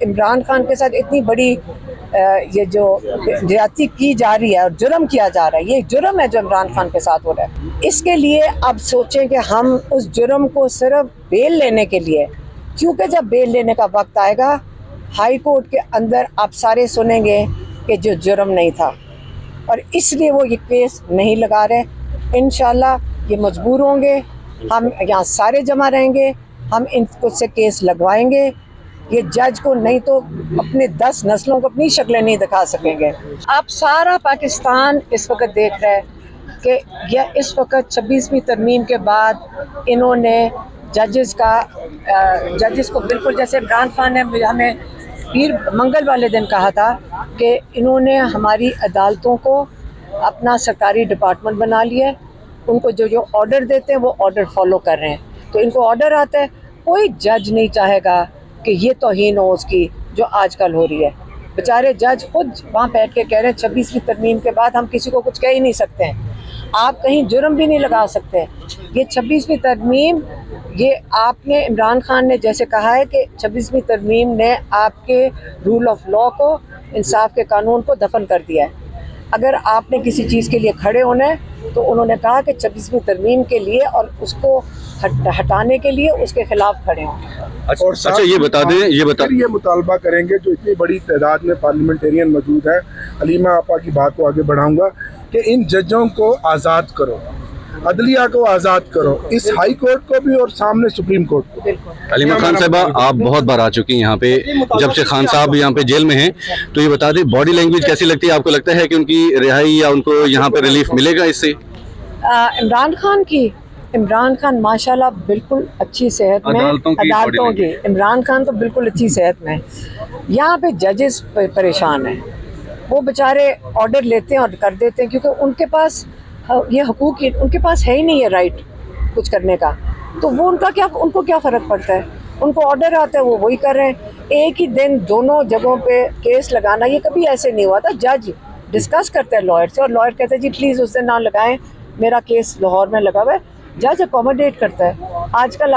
इमरान खान के साथ इतनी बड़ी ये जो ज्यादती की जा रही है और जुर्म किया जा रहा है, ये जुर्म है जो इमरान खान के साथ हो रहा है। इसके लिए अब सोचें कि हम उस जुर्म को सिर्फ बेल लेने के लिए, क्योंकि जब बेल लेने का वक्त आएगा हाई कोर्ट के अंदर आप सारे सुनेंगे कि जो जुर्म नहीं था, और इसलिए वो ये केस नहीं लगा रहे। इंशाल्लाह ये मजबूर होंगे, हम यहाँ सारे जमा रहेंगे, हम इनको से केस लगवाएंगे। ये जज को नहीं तो अपने 10 नस्लों को अपनी शक्लें नहीं दिखा सकेंगे। अब सारा पाकिस्तान इस वक्त देख रहा है कि यह इस वक्त 26वीं तरमीम के बाद इन्होंने जजेस को बिल्कुल, जैसे इमरान खान ने हमें पीर मंगल वाले दिन कहा था कि इन्होंने हमारी अदालतों को अपना सरकारी डिपार्टमेंट बना लिया है। उनको जो ऑर्डर देते हैं वो ऑर्डर फॉलो कर रहे हैं। तो इनको ऑर्डर आता है, कोई जज नहीं चाहेगा कि ये तौहीन हो उसकी जो आजकल हो रही है। बेचारे जज खुद वहाँ बैठ के कह रहे हैं 26वीं तरमीम के बाद हम किसी को कुछ कह ही नहीं सकते हैं, आप कहीं जुर्म भी नहीं लगा सकते। ये 26वीं तरमीम, ये आपने इमरान खान ने जैसे कहा है कि 26वीं तरमीम ने आपके रूल ऑफ लॉ को, इंसाफ के कानून को दफन कर दिया है। अगर आपने किसी चीज़ के लिए खड़े होना है तो उन्होंने कहा कि 26वीं तरमीम के लिए और उसको हटाने के लिए उसके खिलाफ खड़े हों। अच्छा ये ये मुतालबा करेंगे जो इतनी बड़ी तादाद में पार्लियामेंटेरियन मौजूद है, हलीमा आपा की बात को आगे बढ़ाऊंगा कि इन जजों को आज़ाद करो, अदलिया को आज़ाद करो, इस हाई कोर्ट को भी और सामने सुप्रीम कोर्ट को। हलीमा खान साहबा, आप बहुत बार आ चुकी हैं यहाँ पे, जब से खान साहब यहाँ पे जेल में हैं, तो ये बता दें बॉडी लैंग्वेज कैसी लगती है आपको? लगता है कि उनकी रिहाई या उनको यहाँ पे रिलीफ मिलेगा इससे? इमरान खान माशाल्लाह बिल्कुल अच्छी सेहत में, अदालतों की इमरान खान तो बिल्कुल अच्छी सेहत में। यहाँ पे जजेस परेशान हैं, वो बेचारे ऑर्डर लेते हैं और कर देते हैं, क्योंकि उनके पास ये हकूक, उनके पास है ही नहीं है राइट कुछ करने का। तो वो उनको क्या फ़र्क पड़ता है? उनको ऑर्डर आता है, वो वही कर रहे हैं। एक ही दिन दोनों जगहों पे केस लगाना, ये कभी ऐसे नहीं हुआ था। जज डिस्कस करते हैं लॉयर से और लॉयर कहते हैं जी प्लीज़ उस दिन ना लगाएं, मेरा केस लाहौर में लगा हुआ है। जज अकोमोडेट करता है। आजकल